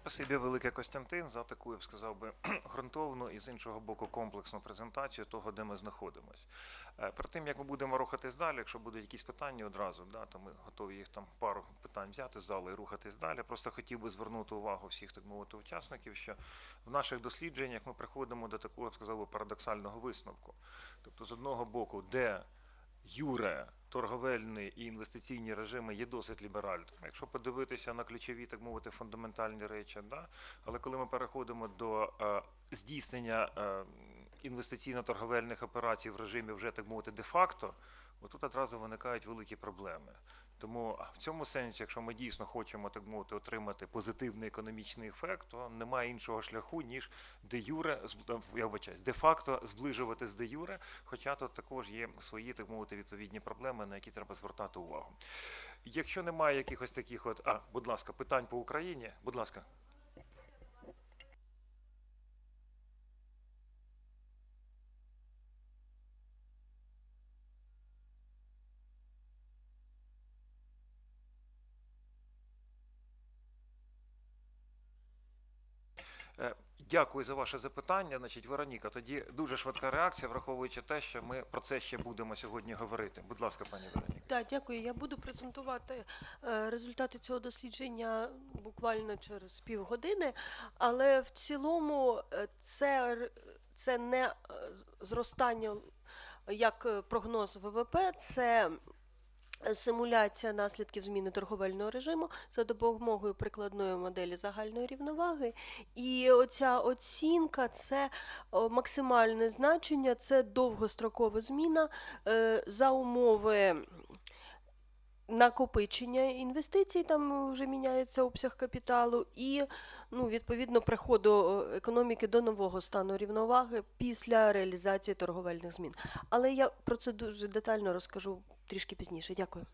Спасибі велике, Костянтин, за таку, я б сказав би, ґрунтовну і з іншого боку комплексну презентацію того, де ми знаходимося. Перед тим, як ми будемо рухатись далі, якщо будуть якісь питання одразу, да, то ми готові їх там пару питань взяти з залу і рухатись далі. Просто хотів би звернути увагу всіх, так мовити, учасників, що в наших дослідженнях ми приходимо до такого, я б сказав би, парадоксального висновку. Тобто, з одного боку, де юре торговельні і інвестиційні режими є досить ліберальними. Якщо подивитися на ключові, так мовити, фундаментальні речі, да? Але коли ми переходимо до здійснення інвестиційно-торговельних операцій в режимі вже, так мовити, де-факто, отут одразу виникають великі проблеми. Тому в цьому сенсі, якщо ми дійсно хочемо, так мовити, отримати позитивний економічний ефект, то немає іншого шляху, ніж де-юре, я вибачаюсь, де-факто зближувати з де-юре, хоча тут також є свої, так мовити, відповідні проблеми, на які треба звертати увагу. Якщо немає якихось таких будь ласка, питань по Україні, будь ласка. Дякую за ваше запитання. Значить, Вероніка, тоді дуже швидка реакція, враховуючи те, що ми про це ще будемо сьогодні говорити. Будь ласка, пані Вероніка. Так, дякую. Я буду презентувати результати цього дослідження буквально через півгодини, але в цілому це не зростання як прогноз ВВП, це симуляція наслідків зміни торговельного режиму за допомогою прикладної моделі загальної рівноваги. І оця оцінка – це максимальне значення, це довгострокова зміна за умови накопичення інвестицій, там вже міняється обсяг капіталу, і відповідно приходу економіки до нового стану рівноваги після реалізації торговельних змін. Але я про це дуже детально розкажу трішки пізніше. Дякую.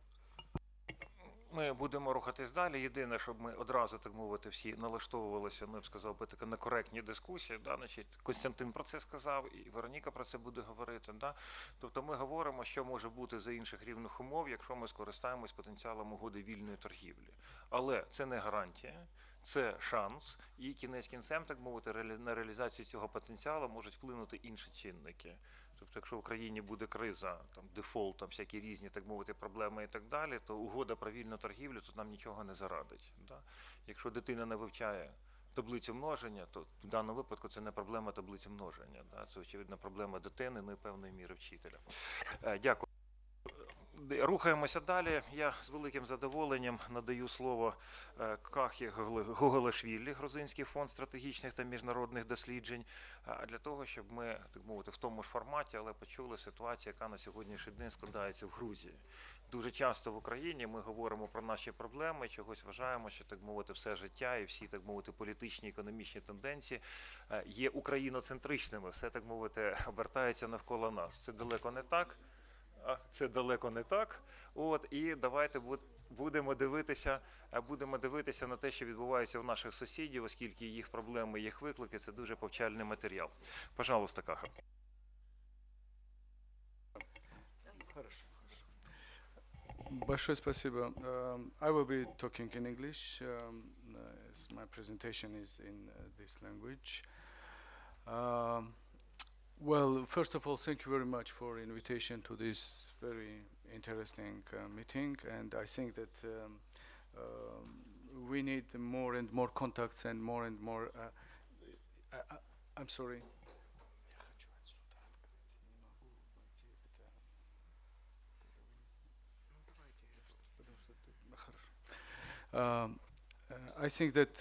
Ми будемо рухатись далі. Єдине, щоб ми одразу, так мовити, всі налаштовувалися, я б сказав би, таке на коректні дискусії. Да? Значить, Костянтин про це сказав, і Вероніка про це буде говорити. Да? Тобто ми говоримо, що може бути за інших рівних умов, якщо ми скористаємось потенціалом угоди вільної торгівлі. Але це не гарантія. Це шанс, і кінець кінцем, так мовити, на реалізацію цього потенціалу можуть вплинути інші чинники. Тобто, якщо в Україні буде криза, там дефолт, там всякі різні, так мовити, проблеми і так далі, то угода про вільну торгівлю тут нам нічого не зарадить. Да? Якщо дитина не вивчає таблицю множення, то в даному випадку це не проблема таблиці множення. Да? Це, очевидно, проблема дитини, ну і певної міри вчителя. Дякую. Рухаємося далі. Я з великим задоволенням надаю слово Кахі Гоголашвілі, Грузинський фонд стратегічних та міжнародних досліджень, для того, щоб ми, так мовити, в тому ж форматі, але почули ситуацію, яка на сьогоднішній день складається в Грузії. Дуже часто в Україні ми говоримо про наші проблеми, чогось вважаємо, що, так мовити, все життя і всі, так мовити, політичні, економічні тенденції є україноцентричними, все, так мовити, обертається навколо нас. Це далеко не так. Це далеко не так. І давайте будемо дивитися на те, що відбувається у наших сусідів, оскільки їх проблеми, їх виклики – це дуже повчальний матеріал. Пожалуйста, Каха. Большое спасибо. I will be talking in English, as my presentation is in this language. Well, first of all, thank you very much for invitation to this very interesting meeting, and I think that we need more and more contacts and more. I'm sorry. I think that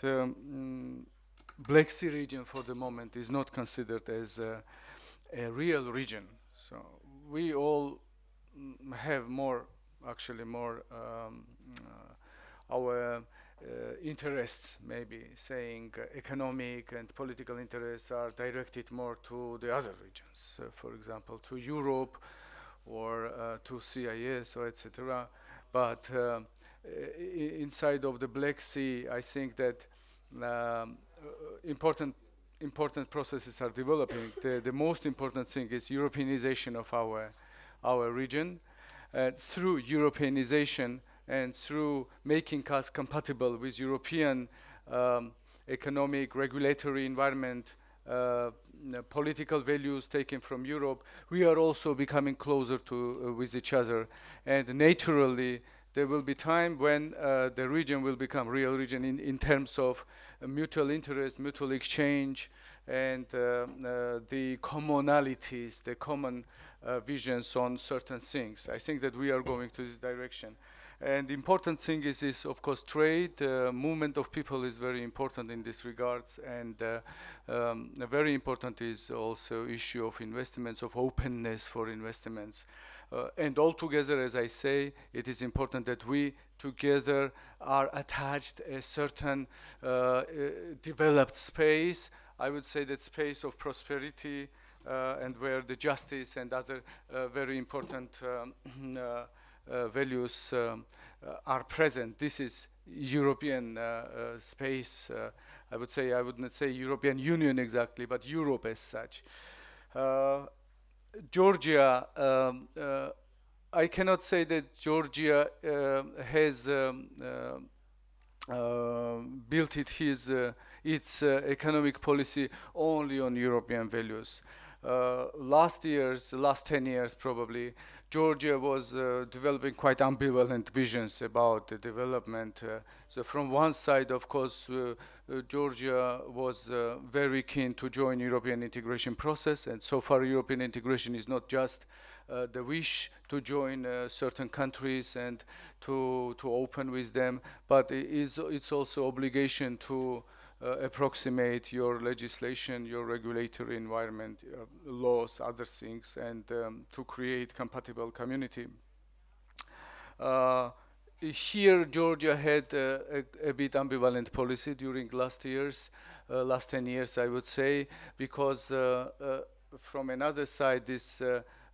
Black Sea region for the moment is not considered as a real region. So we all have our interests, maybe saying economic and political interests are directed more to the other regions, for example, to Europe or to CIS or etc. But inside of the Black Sea, I think that important processes are developing. The most important thing is Europeanization of our region. Through Europeanization and through making us compatible with European economic, regulatory environment, political values taken from Europe, we are also becoming closer to with each other. And naturally, there will be time when the region will become real region in terms of mutual interest, mutual exchange, and the commonalities, the common visions on certain things. I think that we are going to this direction. And the important thing is of course, trade. Movement of people is very important in this regards, and very important is also issue of investments, of openness for investments. And altogether, as I say, it is important that we together are attached a certain developed space. I would say that space of prosperity, and where the justice and other very important values are present. This is European space. I would say, I would not say European Union exactly, but Europe as such. Georgia, I cannot say that Georgia has built its economic policy only on European values. Last 10 years probably, Georgia was developing quite ambivalent visions about the development. So from one side, of course, Georgia was very keen to join European integration process, and so far European integration is not just the wish to join certain countries and to open with them, but it's also obligation to approximate your legislation, your regulatory environment, laws, other things, and to create compatible community. Here, Georgia had a bit ambivalent policy during last 10 years, I would say, because from another side, this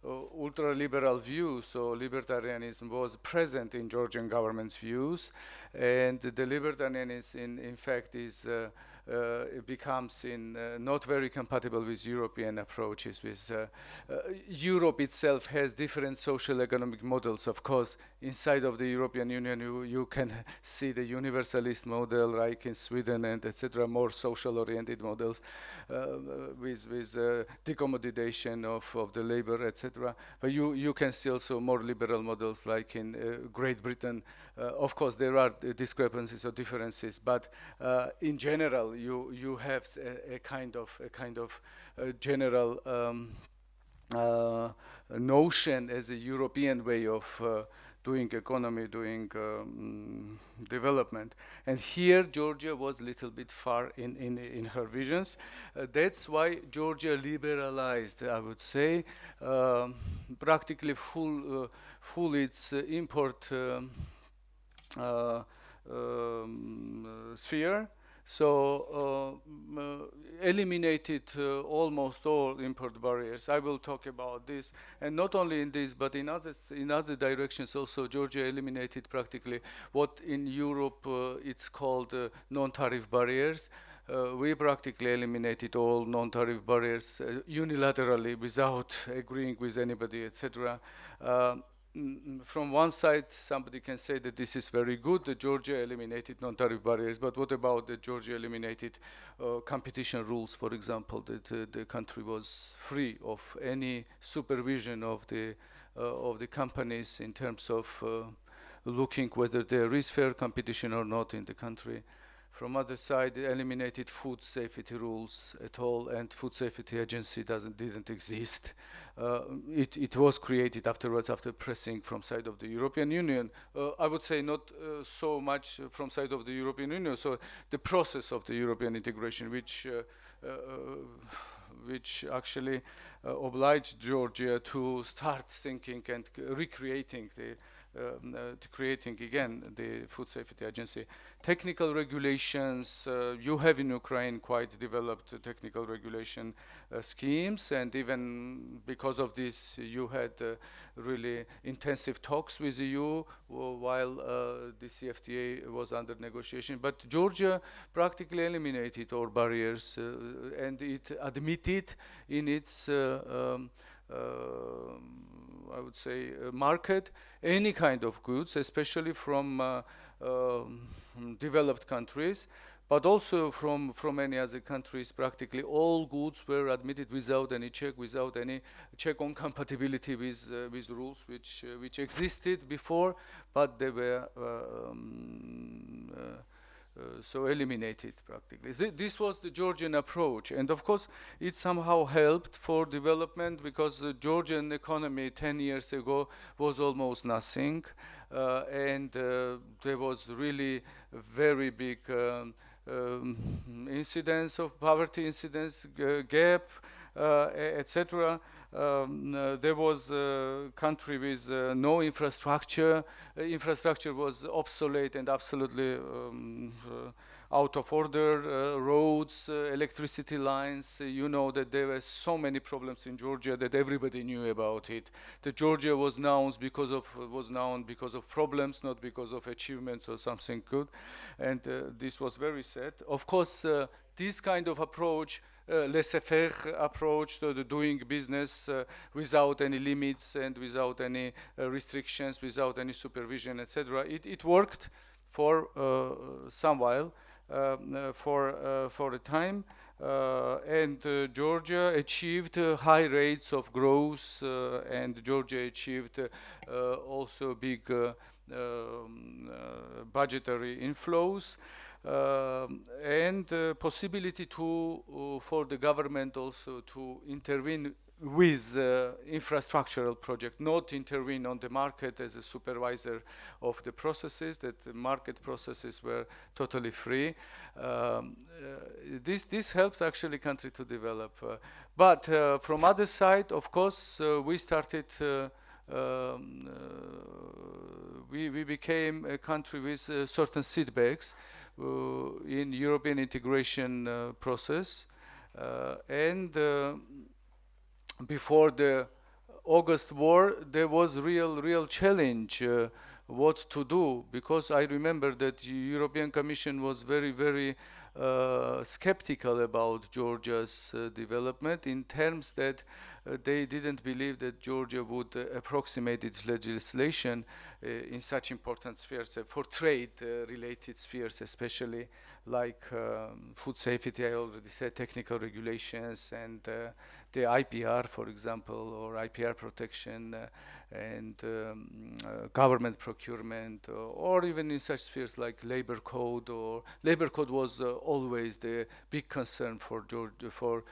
ultra-liberal view, so libertarianism was present in Georgian government's views, and the libertarianism in fact is it becomes not very compatible with European approaches. Europe itself has different social economic models. Of course, inside of the European Union, you can see the universalist model, like in Sweden and etc., more social-oriented models with decommodation of the labor, etc. But you can see also more liberal models, like in Great Britain. Of course, there are discrepancies or differences, but in general, you have a kind of general notion as a European way of doing economy, doing development. And here Georgia was a little bit far in her visions. That's why Georgia liberalized, I would say, practically full its import sphere. So eliminated almost all import barriers. I will talk about this, and not only in this, but in other directions also. Georgia eliminated practically what in Europe it's called non-tariff barriers. We practically eliminated all non-tariff barriers unilaterally, without agreeing with anybody, etc. From one side, somebody can say that this is very good, that Georgia eliminated non-tariff barriers, but what about that Georgia eliminated competition rules, for example, that the country was free of any supervision of the companies in terms of looking whether there is fair competition or not in the country. From other side, they eliminated food safety rules at all, and food safety agency didn't exist. It was created afterwards after pressing from side of the European Union. I would say not so much from side of the European Union. So the process of the European integration, which actually obliged Georgia to start thinking and recreating creating again the food safety agency. Technical regulations, you have in Ukraine quite developed technical regulation schemes, and even because of this you had really intensive talks with the EU while the CFTA was under negotiation. But Georgia practically eliminated all barriers and it admitted in its I would say market any kind of goods, especially from developed countries, but also from many other countries. Practically all goods were admitted without any check on compatibility with rules which existed before, but they were so eliminated practically. This was the Georgian approach, and of course it somehow helped for development, because the Georgian economy 10 years ago was almost nothing, and there was really very big incidence of poverty, gap, etc. There was a country with no infrastructure. Infrastructure was obsolete and absolutely out of order. Roads, electricity lines. You know that there were so many problems in Georgia that everybody knew about it. That Georgia was known because of problems, not because of achievements or something good. And this was very sad. Of course, this kind of approach, laissez-faire approach to the doing business without any limits and without any restrictions, without any supervision, etc. It worked for some while, for a time, and Georgia achieved high rates of growth, and Georgia achieved also big budgetary inflows. And possibility for the government also to intervene with infrastructural project, not intervene on the market as a supervisor of the processes, that the market processes were totally free. This helps actually country to develop. But from other side, of course, we started we became a country with certain setbacks in European integration process, and before the August war, there was real challenge what to do, because I remember that the European Commission was very skeptical about Georgia's development, in terms that they didn't believe that Georgia would approximate its legislation in such important spheres, for trade-related spheres, especially like food safety, I already said, technical regulations, and the IPR, for example, or IPR protection, and government procurement, or even in such spheres like labor code. Or labor code was always the big concern for Georgia, for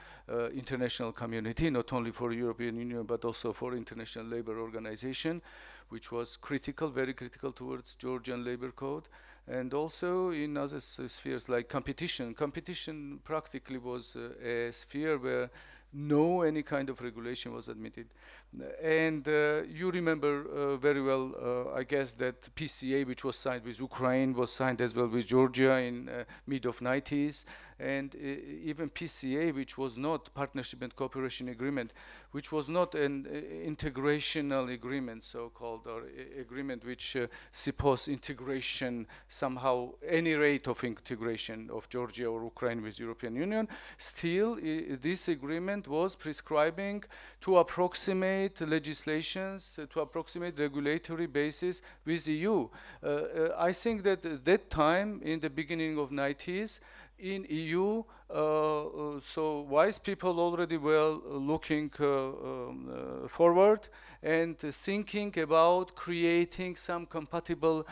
international community, not only for European Union but also for International Labor Organization, which was critical, very critical towards Georgian labor code. And also in other spheres like competition. Competition practically was a sphere where no any kind of regulation was admitted. And you remember very well, I guess, that PCA, which was signed with Ukraine, was signed as well with Georgia in mid of 90s. And even PCA, which was not Partnership and Cooperation Agreement, which was not an integrational agreement, so-called, or agreement which suppose integration somehow, any rate of integration of Georgia or Ukraine with European Union. Still, this agreement was prescribing to approximate legislations, to approximate regulatory basis with EU. I think that at that time, in the beginning of 90s, in EU, so wise people already were looking forward and thinking about creating some compatible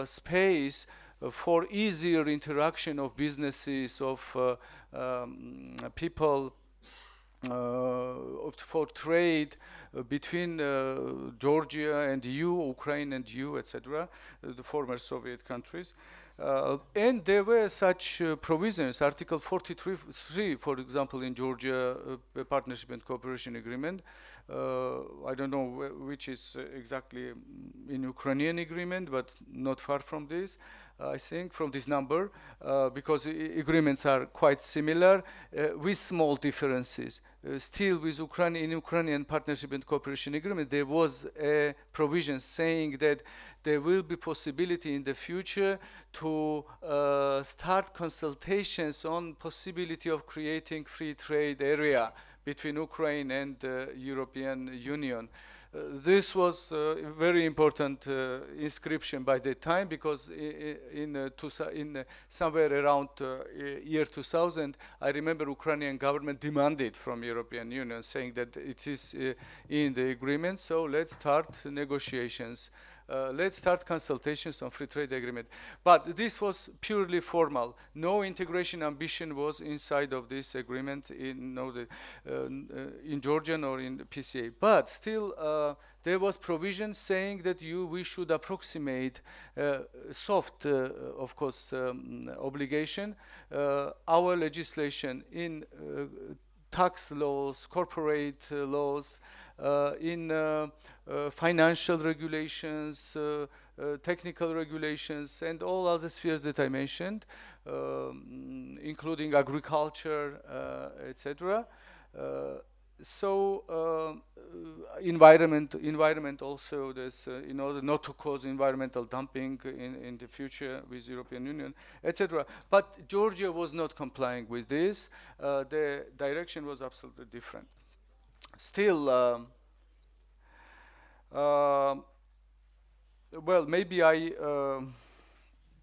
space for easier interaction of businesses, of people, for trade between Georgia and EU, Ukraine and EU, etc., the former Soviet countries. And there were such provisions, Article 43, for example, in Georgia Partnership and Cooperation Agreement. I don't know which is exactly in Ukrainian agreement, but not far from this, I think, from this number, because agreements are quite similar, with small differences. Still, with in Ukrainian Partnership and Cooperation Agreement, there was a provision saying that there will be possibility in the future to start consultations on possibility of creating free trade area between Ukraine and the European Union. this was a very important inscription by the time, because somewhere around year 2000, I remember Ukrainian government demanded from European Union saying that it is in the agreement, so let's start negotiations. Let's start consultations on free trade agreement. But this was purely formal. No integration ambition was inside of this agreement in Georgian or in the PCA. But still, there was provision saying that we should approximate soft, of course, obligation, our legislation in tax laws, corporate laws, in financial regulations, technical regulations, and all other spheres that I mentioned, including agriculture, etc. Environment also, there's, in order not to cause environmental dumping in the future with European Union, etc. But Georgia was not complying with this. The direction was absolutely different. Still, well, maybe I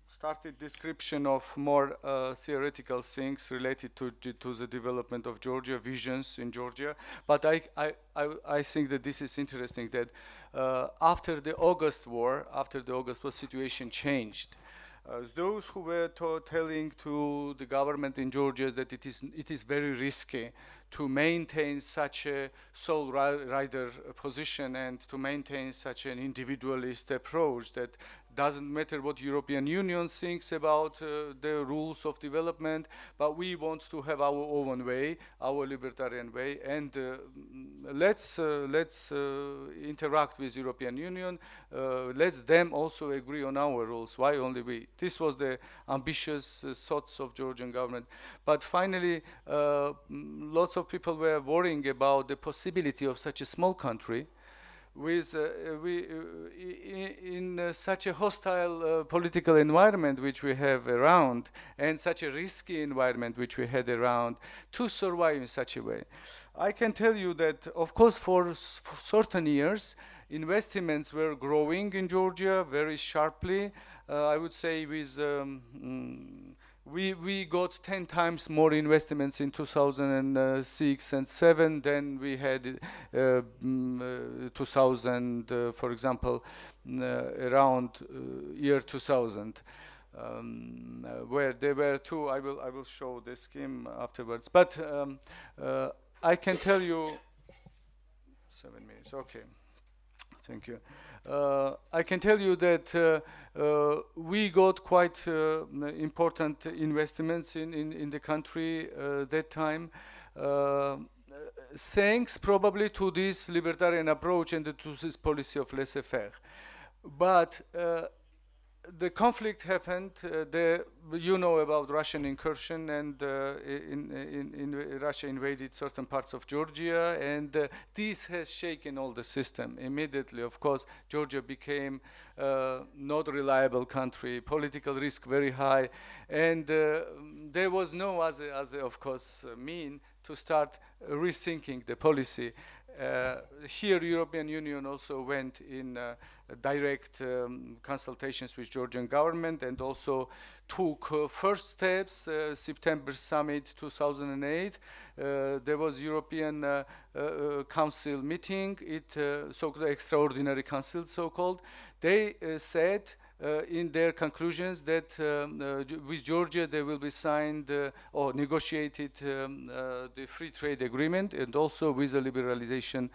started description of more theoretical things related to the development of Georgia, visions in Georgia. But I think that this is interesting, that after the August war, situation changed. Those who were telling to the government in Georgia that it is very risky to maintain such a sole rider position and to maintain such an individualist approach, that doesn't matter what European Union thinks about the rules of development, but we want to have our own way, our libertarian way, and let's interact with European Union. Let's them also agree on our rules. Why only we? This was the ambitious thoughts of Georgian government. But finally, lots of people were worrying about the possibility of such a small country with in such a hostile political environment which we have around, and such a risky environment which we had around, to survive in such a way. I can tell you that, of course, for certain years, investments were growing in Georgia very sharply. I would say with we got 10 times more investments in 2006 and 7 than we had 2000, for example, around year 2000. Where there were two, I will show the scheme afterwards. But I can tell you, 7 minutes, okay. Thank you. I can tell you that we got quite important investments in the country that time, thanks probably to this libertarian approach and to this policy of laissez-faire. But the conflict happened. You know about Russian incursion, and in Russia invaded certain parts of Georgia, and this has shaken all the system immediately. Of course, Georgia became not reliable country, political risk very high, and there was no other of course mean to start rethinking the policy. Here, European Union also went in direct consultations with Georgian government, and also took first steps. September summit 2008, there was European Council meeting, so-called extraordinary council, so-called. They said in their conclusions that with Georgia they will be signed or negotiated the free trade agreement, and also visa liberalization,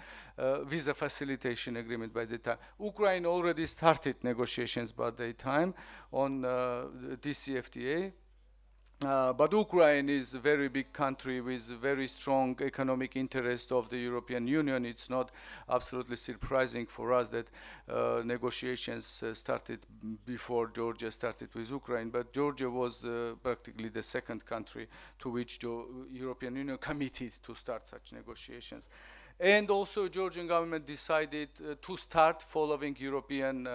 visa facilitation agreement by the time. Ukraine already started negotiations by the time on DCFTA. But Ukraine is a very big country with very strong economic interest of the European Union. It's not absolutely surprising for us that negotiations started before Georgia started with Ukraine. But Georgia was practically the second country to which the European Union committed to start such negotiations. And also, Georgian government decided to start following European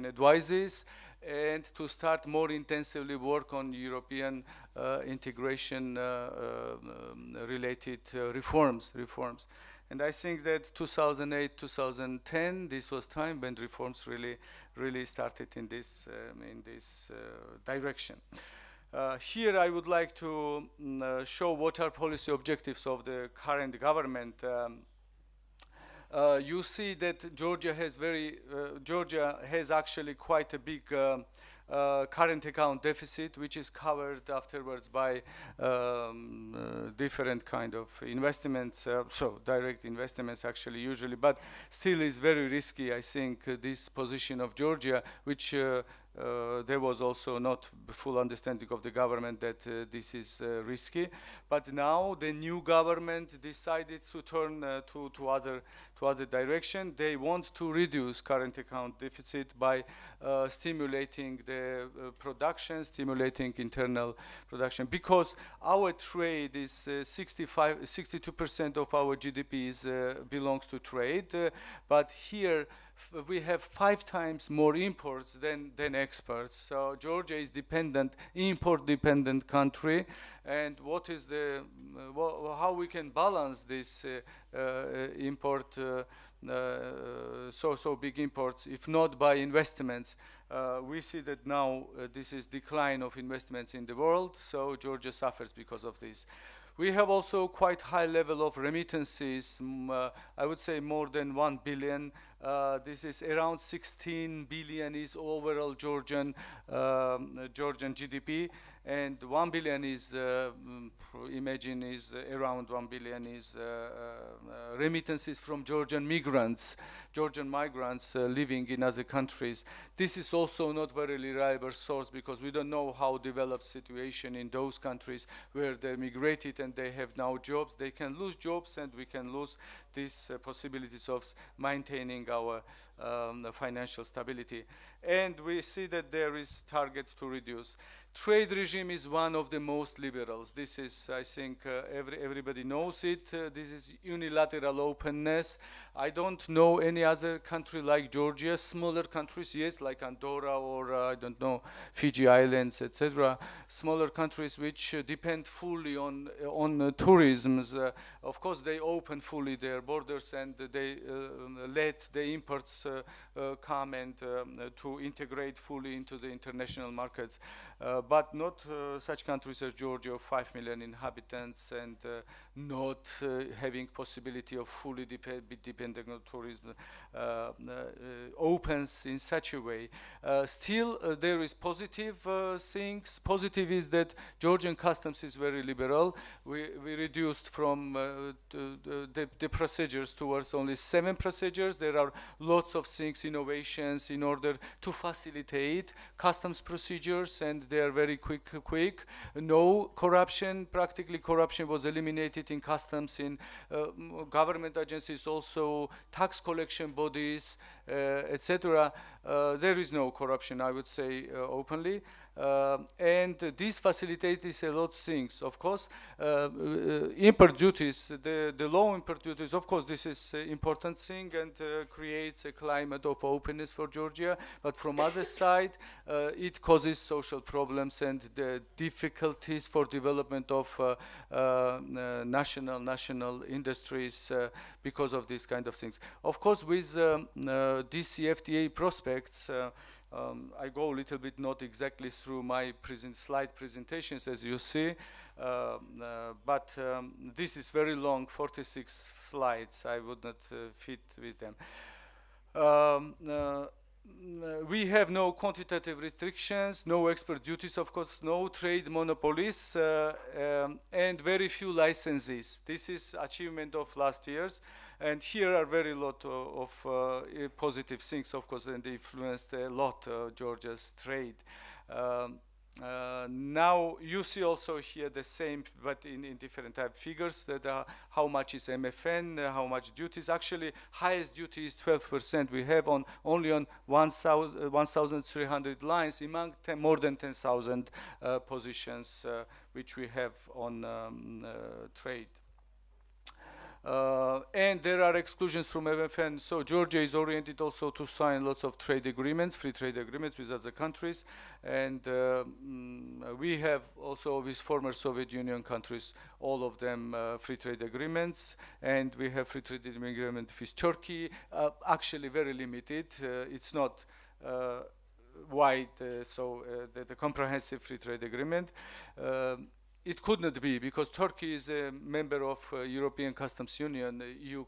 advices, and to start more intensively work on European integration related reforms. And I think that 2008, 2010, this was time when reforms really started in this direction. Here I would like to show what are policy objectives of the current government. You see that Georgia has actually quite a big current account deficit, which is covered afterwards by different kind of investments, so direct investments actually usually, but still is very risky, I think, this position of Georgia, which there was also not full understanding of the government that this is risky. But now the new government decided to turn to other direction. They want to reduce current account deficit by stimulating the production, stimulating internal production. Because our trade is 62% of our GDP belongs to trade, but here we have 5 times more imports than exports. So Georgia is import-dependent country. And what is how we can balance this import, so big imports, if not by investments? We see that now this is decline of investments in the world, so Georgia suffers because of this. We have also quite high level of remittances, I would say more than 1 billion. This is around 16 billion is overall Georgian GDP, and 1 billion is, imagine, is around 1 billion is remittances from Georgian migrants living in other countries. This is also not very reliable source because we don't know how developed situation in those countries where they migrated and they have now jobs. They can lose jobs and we can lose these possibilities of maintaining our financial stability. And we see that there is target to reduce. Trade regime is one of the most liberals. This is, I think, everybody knows it. This is unilateral openness. I don't know any other country like Georgia. Smaller countries, yes, like Andorra or I don't know, Fiji Islands, etc. Smaller countries which depend fully on tourism. Of course, they open fully their borders and they let the imports come and to integrate fully into the international markets. But not such countries as Georgia of 5 million inhabitants and not having possibility of fully depending on tourism opens in such a way. Still, there is positive things. Positive is that Georgian customs is very liberal. We reduced from the procedures towards only 7 procedures. There are lots of things, innovations in order to facilitate customs procedures, and they are very quick. No corruption. Practically corruption was eliminated in customs, in government agencies, also tax collection bodies, etc. There is no corruption, I would say, openly. And this facilitates a lot of things. Of course, import duties, the low import duties, of course, this is an important thing and creates a climate of openness for Georgia. But from other side, it causes social problems and the difficulties for development of national industries because of these kind of things. Of course, with DCFTA prospects, I go a little bit not exactly through my slide presentations as you see, but this is very long, 46 slides. I would not fit with them. We have no quantitative restrictions, no export duties, of course, no trade monopolies, and very few licenses. This is achievement of last year's. And here are very lot of positive things, of course, and they influenced a lot Georgia's trade. Now you see also here the same, but in different type figures, that how much is MFN, how much duties. Actually, highest duty is 12%. We have only on 1,300 lines among more than 10,000 positions which we have on trade. And there are exclusions from MFN. So Georgia is oriented also to sign lots of trade agreements, free trade agreements with other countries. And we have also with former Soviet Union countries, all of them free trade agreements. And we have free trade agreement with Turkey, actually very limited. It's not wide, the comprehensive free trade agreement. It could not be because Turkey is a member of European Customs Union, EU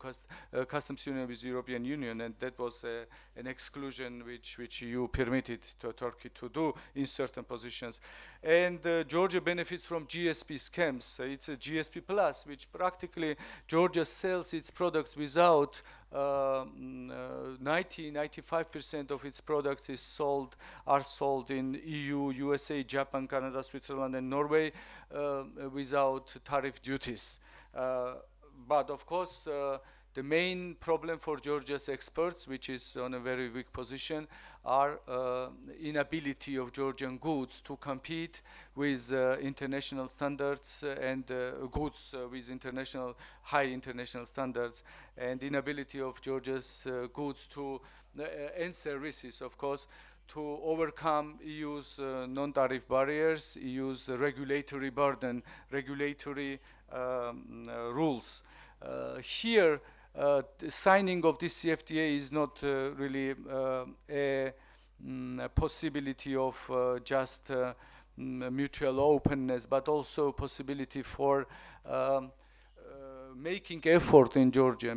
Customs Union with European Union, and that was an exclusion which EU permitted to Turkey to do in certain positions. And Georgia benefits from GSP schemes. It's a GSP plus, which practically Georgia sells its products without 95% of its products are sold in EU, USA, Japan, Canada, Switzerland, and Norway without tariff duties. But of course, the main problem for Georgia's exports, which is on a very weak position, are inability of Georgian goods to compete with international standards and goods with high international standards, and inability of Georgia's goods to and services, of course, to overcome EU's non-tariff barriers, EU's regulatory burden, regulatory rules. Here, the signing of this CFTA is not really a possibility of just mutual openness, but also possibility for making effort in Georgia.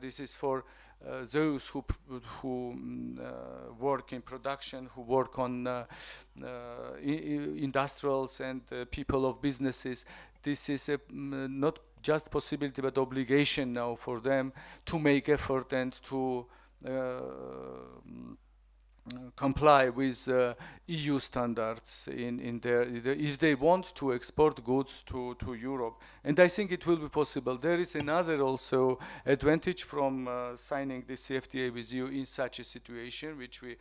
This is for those who work in production, who work on industrials and people of businesses. This is not just possibility but obligation now for them to make effort and to comply with EU standards if they want to export goods to Europe. And I think it will be possible. There is another also advantage from signing the CFTA with you in such a situation, which we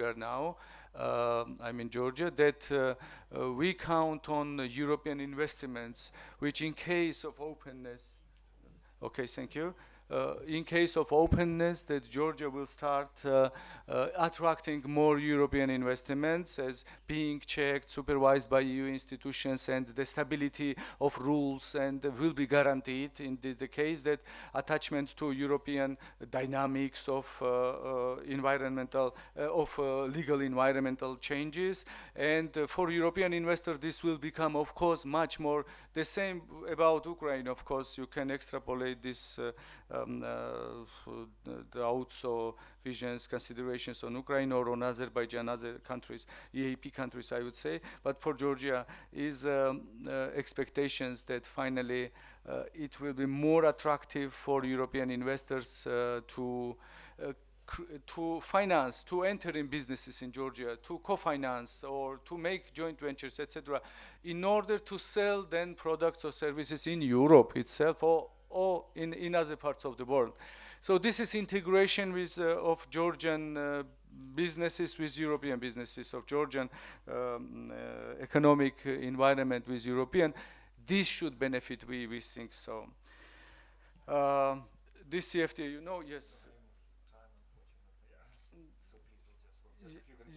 are now. I'm in Georgia, that we count on European investments, which in case of openness, okay, thank you. In case of openness, that Georgia will start attracting more European investments as being checked, supervised by EU institutions, and the stability of rules and will be guaranteed in the case that attachment to European dynamics of legal environmental changes. And for European investors, this will become, of course, much more the same about Ukraine. Of course, you can extrapolate this the also visions, considerations on Ukraine or on Azerbaijan, other countries, EAP countries, I would say. But for Georgia is expectations that finally it will be more attractive for European investors to finance, to enter in businesses in Georgia, to co-finance or to make joint ventures, etc., in order to sell then products or services in Europe itself or in other parts of the world. So this is integration with of Georgian businesses with European businesses, of Georgian economic environment with European. This should benefit, we think so. This CFTA, you know, yes.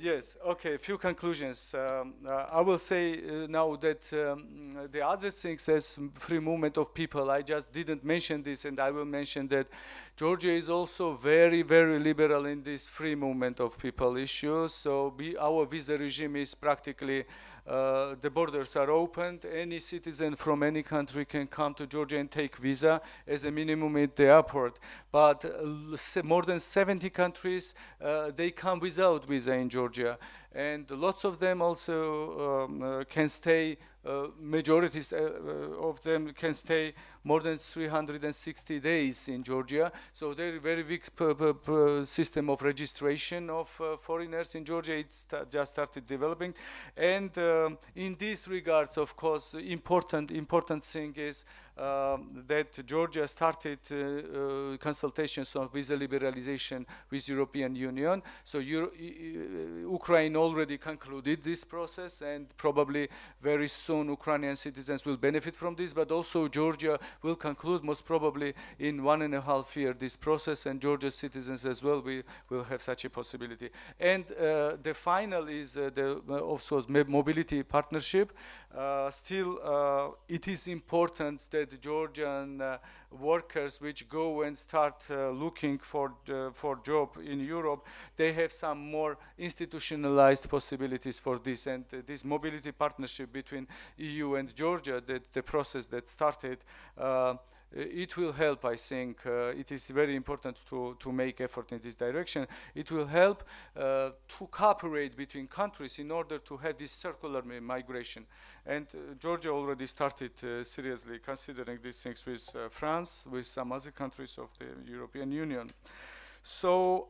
Yes, okay, a few conclusions. I will say now that the other things as free movement of people, I just didn't mention this, and I will mention that Georgia is also very, very liberal in this free movement of people issue. So our visa regime is practically, the borders are opened. Any citizen from any country can come to Georgia and take visa as a minimum at the airport. But more than 70 countries, they come without visa in Georgia. And lots of them also can stay, majorities of them can stay more than 360 days in Georgia. So there is a very big system of registration of foreigners in Georgia. It's just started developing. And in these regards, of course, important thing is that Georgia started consultations on visa liberalization with European Union. So Ukraine already concluded this process, and probably very soon soon Ukrainian citizens will benefit from this, but also Georgia will conclude most probably in 1.5 years this process, and Georgia's citizens as well will have such a possibility. And the final is the also mobility partnership. Still, it is important that Georgian workers which go and start looking for job in Europe, they have some more institutionalized possibilities for this. And this mobility partnership between EU and Georgia, the process that started, it will help, I think. It is very important to make effort in this direction. It will help to cooperate between countries in order to have this circular migration. And Georgia already started seriously considering these things with France, with some other countries of the European Union. So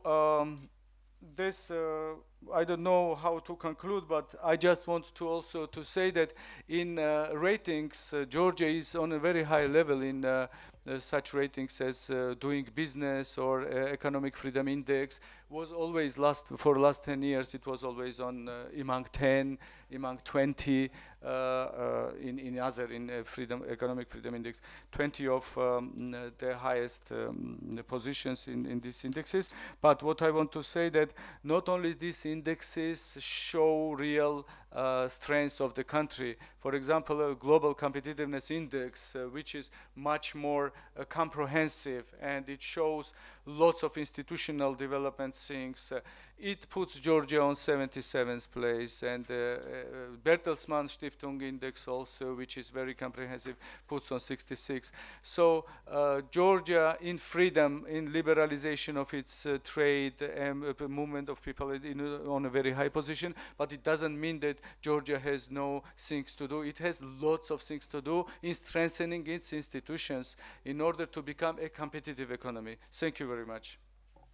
this, I don't know how to conclude, but I just want to also to say that in ratings, Georgia is on a very high level in such ratings as doing business or economic freedom index was always for last 10 years. It was always on among 10, among 20 in economic freedom index, 20 of the highest positions in these indexes. But what I want to say that not only these indexes show real strengths of the country. For example, a global competitiveness index, which is much more comprehensive, and it shows lots of institutional development things. It puts Georgia on 77th place, and Bertelsmann Stiftung index also, which is very comprehensive, puts on 66. So Georgia in freedom, in liberalization of its trade and movement of people on a very high position, but it doesn't mean that Georgia has no things to do. It has lots of things to do in strengthening its institutions in order to become a competitive economy. Thank you very much.